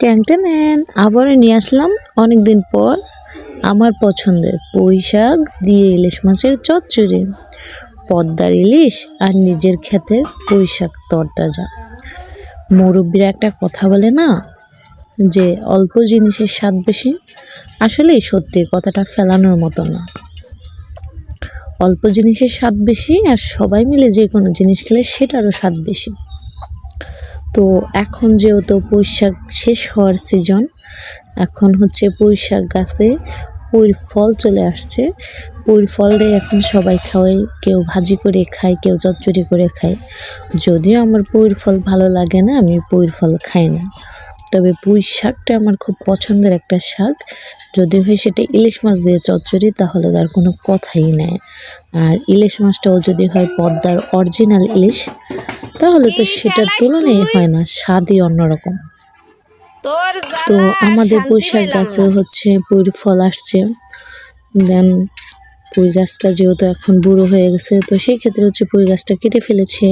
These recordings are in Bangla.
টেন আবারও নিয়ে আসলাম অনেকদিন পর আমার পছন্দের পুঁই শাক দিয়ে ইলিশ মাছের চচ্চড়ি। পদ্মার ইলিশ আর নিজের ক্ষেতের পুঁই শাক তরতাজা। মুরব্বীরা একটা কথা বলে না, যে অল্প জিনিসের স্বাদ বেশি। আসলেই সত্যি, কথাটা ফেলানোর মতো না। অল্প জিনিসের স্বাদ বেশি, আর সবাই মিলে যে কোনো জিনিস খেলে সেটারও স্বাদ বেশি। তো এখন যেহেতু পুঁই শাক শেষ হওয়ার সিজন, এখন হচ্ছে পুঁই শাক গাছে পুঁইর ফল চলে আসছে। পুঁইর ফলটাই এখন সবাই খাওয়াই, কেউ ভাজি করে খায়, কেউ চচ্চড়ি করে খায়। যদিও আমার পুঁইর ফল ভালো লাগে না, আমি পুঁইর ফল খাই না। তবে পুঁই শাকটা আমার খুব পছন্দের একটা শাক। যদি হয় সেটা ইলিশ মাছ দিয়ে চচ্চড়ি, তাহলে তার কোনো কথাই নেই। আর ইলিশ মাছটাও যদি হয় পদ্মার অরিজিনাল ইলিশ, তাহলে তো সেটার তুলনাই হয় না, স্বাদই অন্যরকম। তো আমাদের পুঁই শাক গাছে হচ্ছে পুঁইর ফল আসছে। দেন পুঁই গাছটা যেহেতু এখন বুড়ো হয়ে গেছে, তো সেই ক্ষেত্রে হচ্ছে পুঁই গাছটা কেটে ফেলেছে,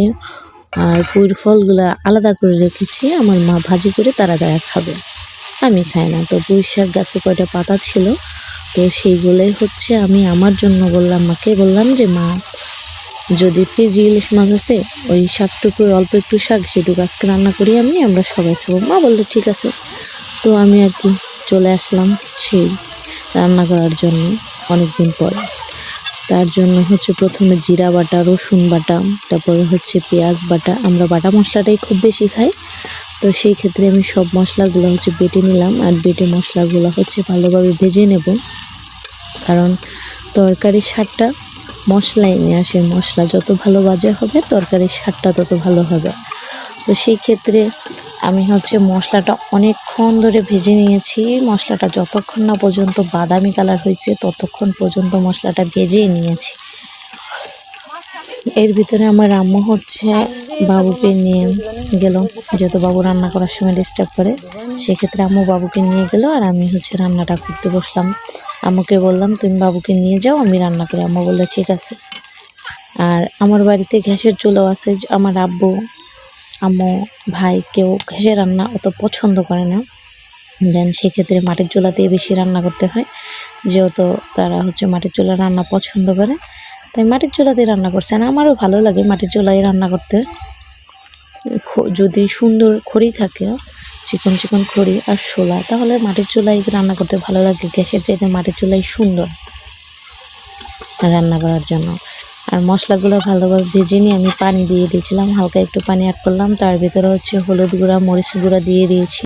আর পুঁইর ফলগুলো আলাদা করে রেখেছি। আমার মা ভাজি করে তারা খাবে, আমি খাই না। তো পুঁই শাক গাছে কয়টা পাতা ছিল, তো সেইগুলোই হচ্ছে আমি আমার জন্য বললাম, মাকে বললাম যে মা, যদি ফ্রিজে ইলিশ মাছ আছে, ওই শাকটুকু অল্প একটু শাক সেটুকু আজকে রান্না করি, আমরা সবাই খাবো। মা বললো ঠিক আছে। তো আমি আর কি চলে আসলাম সেই রান্না করার জন্য অনেকদিন পরে। তার জন্য হচ্ছে প্রথমে জিরা বাটা, রসুন বাটা, তারপরে হচ্ছে পেঁয়াজ বাটা। আমরা বাটা মশলাটাই খুব বেশি খাই, তো সেই ক্ষেত্রে আমি সব মশলাগুলো হচ্ছে বেটে নিলাম। আর বেটে মশলাগুলো হচ্ছে ভালোভাবে ভেজে নেব, কারণ তরকারির স্বাদটা মশলাই নিয়ে আসে। মশলা যত ভালো ভাজা হবে, তরকারির স্বাদটা তত ভালো হবে। তো সেই ক্ষেত্রে আমি হচ্ছে মশলাটা অনেকক্ষণ ধরে ভেজে নিয়েছি। মশলাটা যতক্ষণ না পর্যন্ত বাদামি কালার হয়েছে, ততক্ষণ পর্যন্ত মশলাটা ভেজে নিয়েছি। এর ভিতরে আমার আম্মু হচ্ছে বাবুকে নিয়ে গেল, যেহেতু বাবু রান্না করার সময় ডিস্টার্ব করে, সেক্ষেত্রে আম্মু বাবুকে নিয়ে গেল, আর আমি হচ্ছে রান্নাটা করতে বসলাম। আম্মুকে বললাম তুমি বাবুকে নিয়ে যাও, আমি রান্না করি। আম্মু বললো ঠিক আছে। আর আমার বাড়িতে গ্যাসের চুলাও আছে। আমার আব্বু, আম্মু, ভাই কেউ গ্যাসের রান্না অত পছন্দ করে না। দেন সেক্ষেত্রে মাটির চুলাতেই বেশি রান্না করতে হয়, যেহেতু তারা হচ্ছে মাটির চুলা রান্না পছন্দ করে, তাই মাটির চুলাতেই রান্না করছে। আর আমারও ভালো লাগে মাটির চুলায় রান্না করতে। যদি সুন্দর খড়ি থাকে, চিকন চিকন খড়ি আর শোলা, তাহলে মাটির চুলায় রান্না করতে ভালো লাগে। গ্যাসের চাইতে মাটির চুলাই সুন্দর রান্না করার জন্য। আর মশলাগুলো ভালোভাবে ভেজে নিয়ে আমি পানি দিয়ে দিয়েছিলাম, হালকা একটু পানি অ্যাড করলাম। তার ভিতরে হচ্ছে হলুদ গুঁড়া, মরিচ গুঁড়া দিয়ে দিয়েছি।